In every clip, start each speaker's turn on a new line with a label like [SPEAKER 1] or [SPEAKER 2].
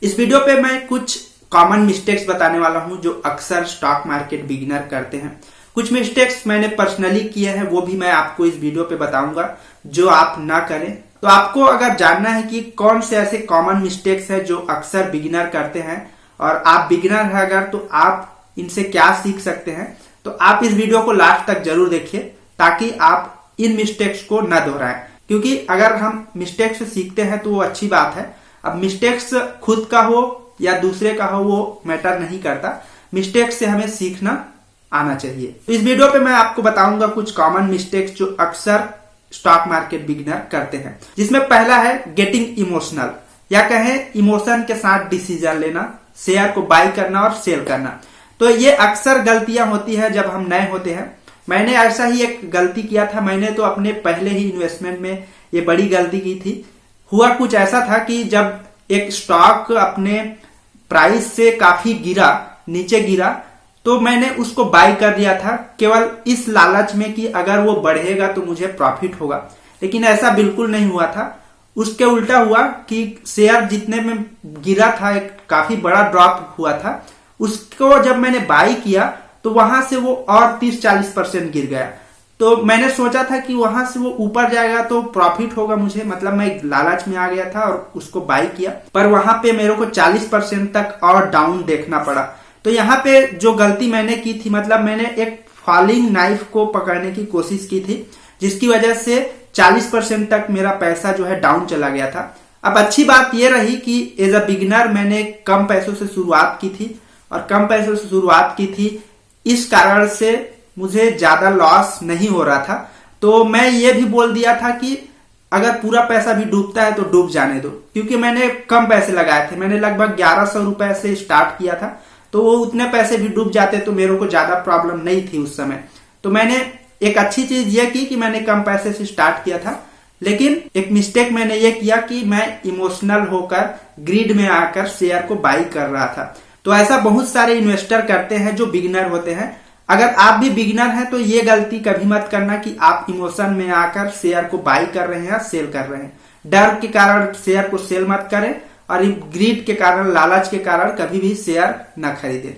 [SPEAKER 1] इस वीडियो पे मैं कुछ कॉमन मिस्टेक्स बताने वाला हूं जो अक्सर स्टॉक मार्केट बिगिनर करते हैं। कुछ मिस्टेक्स मैंने पर्सनली किए हैं, वो भी मैं आपको इस वीडियो पे बताऊंगा जो आप ना करें। तो आपको अगर जानना है कि कौन से ऐसे कॉमन मिस्टेक्स है जो अक्सर बिगिनर करते हैं और आप बिगिनर है अगर, तो आप इनसे क्या सीख सकते हैं, तो आप इस वीडियो को लास्ट तक जरूर देखिए ताकि आप इन मिस्टेक्स को न दोहराएं। क्योंकि अगर हम मिस्टेक्स से सीखते हैं तो वो अच्छी बात है। अब मिस्टेक्स खुद का हो या दूसरे का हो वो मैटर नहीं करता, मिस्टेक्स से हमें सीखना आना चाहिए। तो इस वीडियो पे मैं आपको बताऊंगा कुछ कॉमन मिस्टेक्स जो अक्सर स्टॉक मार्केट बिगिनर करते हैं, जिसमें पहला है गेटिंग इमोशनल, या कहें इमोशन के साथ डिसीजन लेना, शेयर को बाय करना और सेल करना। तो ये अक्सर गलतियां होती है जब हम नए होते हैं। मैंने ऐसा ही एक गलती किया था। मैंने तो अपने पहले ही इन्वेस्टमेंट में ये बड़ी गलती की थी। हुआ कुछ ऐसा था कि जब एक स्टॉक अपने प्राइस से काफी नीचे गिरा, तो मैंने उसको बाय कर दिया था केवल इस लालच में कि अगर वो बढ़ेगा तो मुझे प्रॉफिट होगा। लेकिन ऐसा बिल्कुल नहीं हुआ था। उसके उल्टा हुआ कि शेयर जितने में गिरा था, एक काफी बड़ा ड्रॉप हुआ था, उसको जब मैंने बाय किया तो वहां से वो और 30-40% गिर गया। तो मैंने सोचा था कि वहां से वो ऊपर जाएगा तो प्रॉफिट होगा मुझे, मतलब मैं लालच में आ गया था और उसको बाय किया, पर वहां पे मेरे को 40% तक और डाउन देखना पड़ा। तो यहाँ पे जो गलती मैंने की थी, मतलब मैंने एक फॉलिंग नाइफ को पकड़ने की कोशिश की थी, जिसकी वजह से 40% तक मेरा पैसा जो है डाउन चला गया था। अब अच्छी बात यह रही कि एज अ बिगिनर मैंने कम पैसों से शुरुआत की थी, और कम पैसों से शुरुआत की थी इस कारण से मुझे ज्यादा लॉस नहीं हो रहा था। तो मैं ये भी बोल दिया था कि अगर पूरा पैसा भी डूबता है तो डूब जाने दो, क्योंकि मैंने कम पैसे लगाए थे। मैंने लगभग 1100 रुपए से स्टार्ट किया था, तो वो उतने पैसे भी डूब जाते तो मेरे को ज्यादा प्रॉब्लम नहीं थी उस समय। तो मैंने एक अच्छी चीज ये की कि मैंने कम पैसे से स्टार्ट किया था। लेकिन एक मिस्टेक मैंने ये किया कि मैं इमोशनल होकर ग्रीड में आकर शेयर को बाई कर रहा था। तो ऐसा बहुत सारे इन्वेस्टर करते हैं जो बिगिनर होते हैं। अगर आप भी बिगिनर हैं तो ये गलती कभी मत करना कि आप इमोशन में आकर शेयर को बाई कर रहे हैं या सेल कर रहे हैं। डर के कारण शेयर को सेल मत करें और ग्रीड के कारण, लालच के कारण कभी भी शेयर न खरीदें।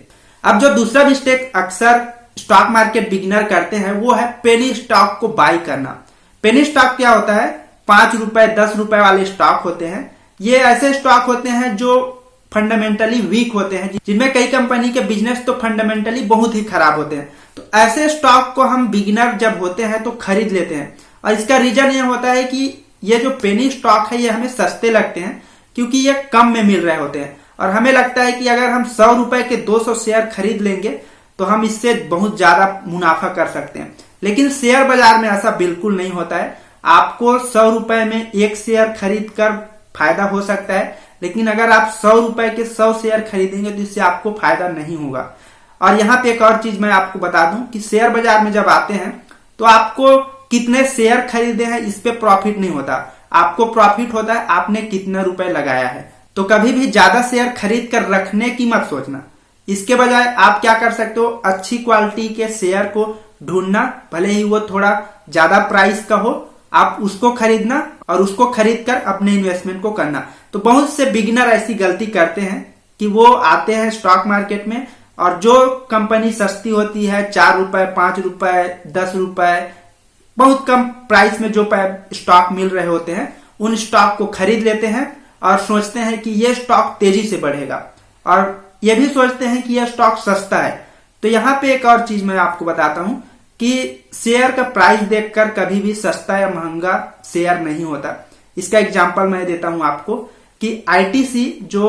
[SPEAKER 1] अब जो दूसरा मिस्टेक अक्सर स्टॉक मार्केट बिगिनर करते हैं वो है पेनी स्टॉक को बाई करना। पेनी स्टॉक क्या होता है? 5 रुपए 10 रुपए वाले स्टॉक होते हैं। ये ऐसे स्टॉक होते हैं जो फंडामेंटली वीक होते हैं, जिनमें कई कंपनी के बिजनेस तो फंडामेंटली बहुत ही खराब होते हैं। तो ऐसे स्टॉक को हम बिगिनर जब होते हैं तो खरीद लेते हैं, और इसका रीजन ये होता है कि ये जो पेनी स्टॉक है ये हमें सस्ते लगते हैं क्योंकि ये कम में मिल रहे होते हैं, और हमें लगता है कि अगर हम 100 रुपए के 200 शेयर खरीद लेंगे तो हम इससे बहुत ज्यादा मुनाफा कर सकते हैं। लेकिन शेयर बाजार में ऐसा बिल्कुल नहीं होता है। आपको 100 रुपए में एक शेयर खरीद कर फायदा हो सकता है, लेकिन अगर आप 100 रुपए के 100 शेयर खरीदेंगे तो इससे आपको फायदा नहीं होगा। और यहाँ पे एक और चीज मैं आपको बता दूं कि शेयर बाजार में जब आते हैं तो आपको कितने शेयर खरीदे हैं इस पे प्रॉफिट नहीं होता। आपको प्रॉफिट होता है आपने कितने रुपए लगाया है। तो कभी भी ज्यादा शेयर खरीद कर रखने की मत सोचना। इसके बजाय आप क्या कर सकते हो, अच्छी क्वालिटी के शेयर को ढूंढना, भले ही वो थोड़ा ज्यादा प्राइस का हो, आप उसको खरीदना और उसको खरीद कर अपने इन्वेस्टमेंट को करना। तो बहुत से बिगिनर ऐसी गलती करते हैं कि वो आते हैं स्टॉक मार्केट में और जो कंपनी सस्ती होती है, 4 रुपए 5 रुपए 10 रुपए, बहुत कम प्राइस में जो स्टॉक मिल रहे होते हैं, उन स्टॉक को खरीद लेते हैं और सोचते हैं कि ये स्टॉक तेजी से बढ़ेगा, और ये भी सोचते हैं कि यह स्टॉक सस्ता है। तो यहाँ पे एक और चीज मैं आपको बताता हूं कि शेयर का प्राइस देखकर कभी भी सस्ता या महंगा शेयर नहीं होता। इसका एग्जांपल मैं देता हूं आपको कि आईटीसी जो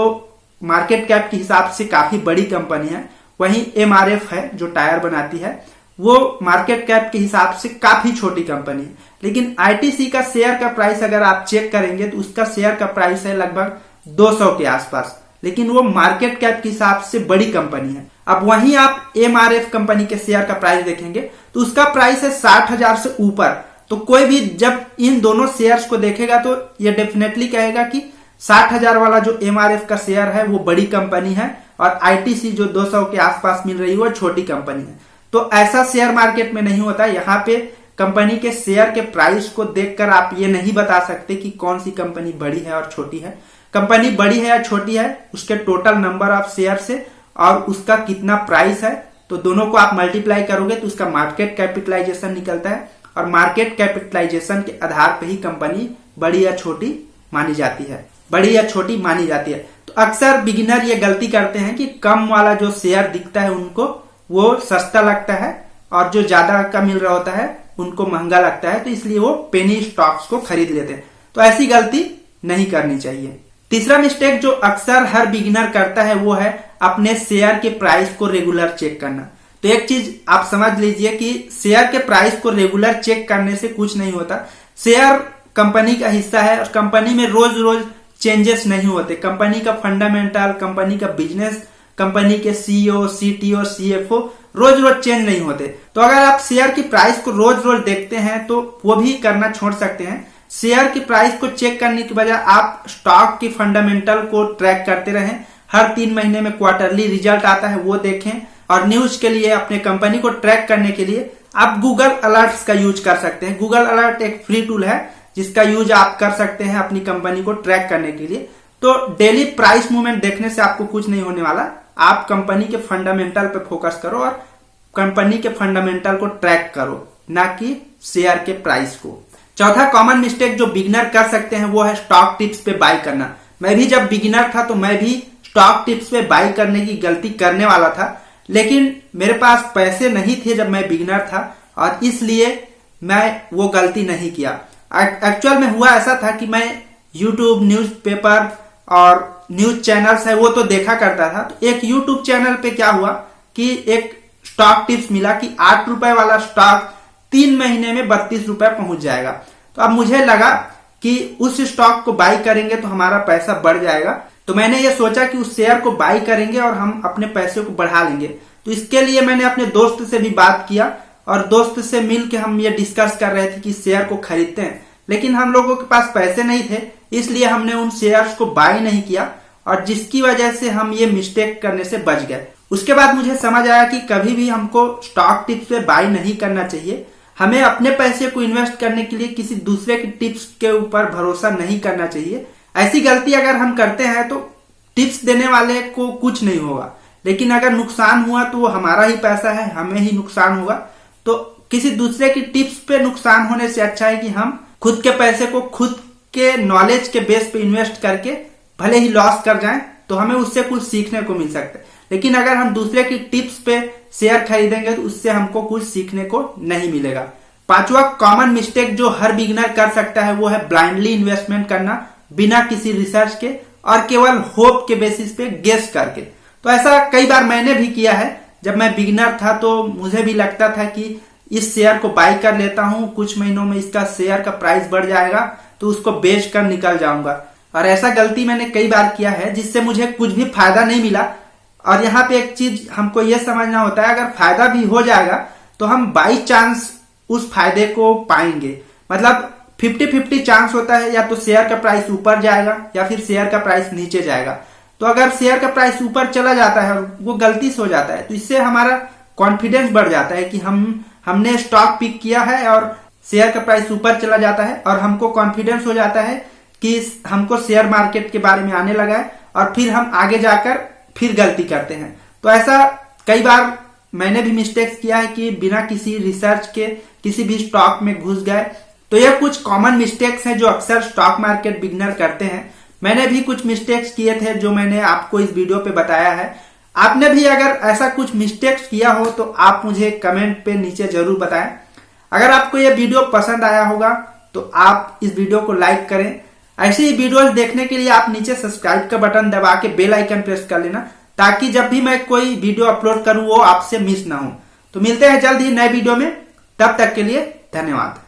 [SPEAKER 1] मार्केट कैप के हिसाब से काफी बड़ी कंपनी है, वहीं एमआरएफ है जो टायर बनाती है, वो मार्केट कैप के हिसाब से काफी छोटी कंपनी है। लेकिन आईटीसी का शेयर का प्राइस अगर आप चेक करेंगे तो उसका शेयर का प्राइस है लगभग 200 के आसपास, लेकिन वो मार्केट कैप के हिसाब से बड़ी कंपनी है। अब वहीं आप एमआरएफ कंपनी के शेयर का प्राइस देखेंगे तो उसका प्राइस है 60,000 से ऊपर। तो कोई भी जब इन दोनों शेयर्स को देखेगा तो ये डेफिनेटली कहेगा कि 60,000 वाला जो एमआरएफ का शेयर है वो बड़ी कंपनी है, और आईटीसी जो 200 के आसपास मिल रही है वो छोटी कंपनी है। तो ऐसा शेयर मार्केट में नहीं होता। यहाँ पे कंपनी के शेयर के प्राइस को देखकर आप ये नहीं बता सकते कि कौन सी कंपनी बड़ी है और छोटी है। कंपनी बड़ी है या छोटी है, उसके टोटल नंबर ऑफ शेयर से और उसका कितना प्राइस है, तो दोनों को आप मल्टीप्लाई करोगे तो उसका मार्केट कैपिटलाइजेशन निकलता है और मार्केट कैपिटलाइजेशन के आधार पर ही कंपनी बड़ी या छोटी मानी जाती है, बड़ी या छोटी मानी जाती है। तो अक्सर बिगिनर ये गलती करते हैं कि कम वाला जो शेयर दिखता है उनको वो सस्ता लगता है और जो ज्यादा का मिल रहा होता है उनको महंगा लगता है, तो इसलिए वो पेनी स्टॉक्स को खरीद लेते हैं। तो ऐसी गलती नहीं करनी चाहिए। तीसरा मिस्टेक जो अक्सर हर बिगिनर करता है वो है अपने शेयर के प्राइस को रेगुलर चेक करना। तो एक चीज आप समझ लीजिए कि शेयर के प्राइस को रेगुलर चेक करने से कुछ नहीं होता। शेयर कंपनी का हिस्सा है और कंपनी में रोज रोज चेंजेस नहीं होते। कंपनी का फंडामेंटल, कंपनी का बिजनेस, कंपनी के सीईओ, सीटीओ, सीएफओ रोज रोज चेंज नहीं होते। तो अगर आप शेयर की प्राइस को रोज रोज देखते हैं तो वो भी करना छोड़ सकते हैं। शेयर की प्राइस को चेक करने की बजाय आप स्टॉक की फंडामेंटल को ट्रैक करते रहें। हर 3 महीने में क्वार्टरली रिजल्ट आता है वो देखें और न्यूज के लिए अपने कंपनी को ट्रैक करने के लिए आप गूगल अलर्ट्स का यूज कर सकते हैं। गूगल अलर्ट एक फ्री टूल है जिसका यूज आप कर सकते हैं अपनी कंपनी को ट्रैक करने के लिए। तो डेली प्राइस मूवमेंट देखने से आपको कुछ नहीं होने वाला। आप कंपनी के फंडामेंटल पे फोकस करो और कंपनी के फंडामेंटल को ट्रैक करो, ना कि शेयर के प्राइस को। चौथा कॉमन मिस्टेक जो बिगिनर कर सकते हैं वो है स्टॉक टिप्स पे बाय करना। मैं भी जब बिगिनर था तो मैं भी स्टॉक टिप्स पे बाय करने की गलती करने वाला था, लेकिन मेरे पास पैसे नहीं थे जब मैं बिगिनर था और इसलिए मैं वो गलती नहीं किया। एक्चुअल में हुआ ऐसा था कि मैं यूट्यूब, न्यूज़पेपर और न्यूज चैनल्स है वो तो देखा करता था। तो एक यूट्यूब चैनल पे क्या हुआ कि एक स्टॉक टिप्स मिला कि 8 रुपए वाला स्टॉक 3 महीने में 32 रुपए पहुंच जाएगा। तो अब मुझे लगा कि उस स्टॉक को बाई करेंगे तो हमारा पैसा बढ़ जाएगा। तो मैंने ये सोचा कि उस शेयर को बाई करेंगे और हम अपने पैसे को बढ़ा लेंगे। तो इसके लिए मैंने अपने दोस्त से भी बात किया और दोस्त से मिल के हम ये डिस्कस कर रहे थे कि शेयर को खरीदते हैं, लेकिन हम लोगों के पास पैसे नहीं थे, इसलिए हमने उन शेयर्स को बाई नहीं किया और जिसकी वजह से हम ये मिस्टेक करने से बच गए। उसके बाद मुझे समझ आया कि कभी भी हमको स्टॉक टिप्स पे बाई नहीं करना चाहिए। हमें अपने पैसे को इन्वेस्ट करने के लिए किसी दूसरे की टिप्स के ऊपर भरोसा नहीं करना चाहिए। ऐसी गलती अगर हम करते हैं तो टिप्स देने वाले को कुछ नहीं होगा, लेकिन अगर नुकसान हुआ तो वो हमारा ही पैसा है, हमें ही नुकसान होगा। तो किसी दूसरे की टिप्स पे नुकसान होने से अच्छा है कि हम खुद के पैसे को खुद के नॉलेज के बेस पे इन्वेस्ट करके भले ही लॉस कर जाएं तो हमें उससे कुछ सीखने को मिल सकता है। लेकिन अगर हम दूसरे की टिप्स पे शेयर खरीदेंगे तो उससे हमको कुछ सीखने को नहीं मिलेगा। पांचवा कॉमन मिस्टेक जो हर बिगिनर कर सकता है वो है ब्लाइंडली इन्वेस्टमेंट करना बिना किसी रिसर्च के और केवल होप के बेसिस पे गेस करके। तो ऐसा कई बार मैंने भी किया है। जब मैं बिगिनर था तो मुझे भी लगता था कि इस शेयर को बाई कर लेता हूं, कुछ महीनों में इसका शेयर का प्राइस बढ़ जाएगा तो उसको बेच कर निकल जाऊंगा। और ऐसा गलती मैंने कई बार किया है जिससे मुझे कुछ भी फायदा नहीं मिला। और यहाँ पे एक चीज हमको यह समझना होता है, अगर फायदा भी हो जाएगा तो हम बाई चांस उस फायदे को पाएंगे। मतलब 50-50 चांस होता है, या तो शेयर का प्राइस ऊपर जाएगा या फिर शेयर का प्राइस नीचे जाएगा। तो अगर शेयर का प्राइस ऊपर चला जाता है और वो गलती से हो जाता है तो इससे हमारा कॉन्फिडेंस बढ़ जाता है कि हमने स्टॉक पिक किया है और शेयर का प्राइस ऊपर चला जाता है और हमको कॉन्फिडेंस हो जाता है कि हमको शेयर मार्केट के बारे में आने लगा है और फिर हम आगे जाकर फिर गलती करते हैं। तो ऐसा कई बार मैंने भी मिस्टेक्स किया है कि बिना किसी रिसर्च के किसी भी स्टॉक में घुस गए। तो ये कुछ कॉमन मिस्टेक्स हैं जो अक्सर स्टॉक मार्केट बिगिनर करते हैं। मैंने भी कुछ मिस्टेक्स किए थे जो मैंने आपको इस वीडियो पे बताया है। आपने भी अगर ऐसा कुछ मिस्टेक्स किया हो तो आप मुझे कमेंट पे नीचे जरूर बताएं। अगर आपको ये वीडियो पसंद आया होगा तो आप इस वीडियो को लाइक करें। ऐसे ही वीडियोस देखने के लिए आप नीचे सब्सक्राइब का बटन दबा के बेल आइकन प्रेस कर लेना, ताकि जब भी मैं कोई वीडियो अपलोड करूं वो आपसे मिस ना हो। तो मिलते हैं जल्द ही नए वीडियो में, तब तक के लिए धन्यवाद।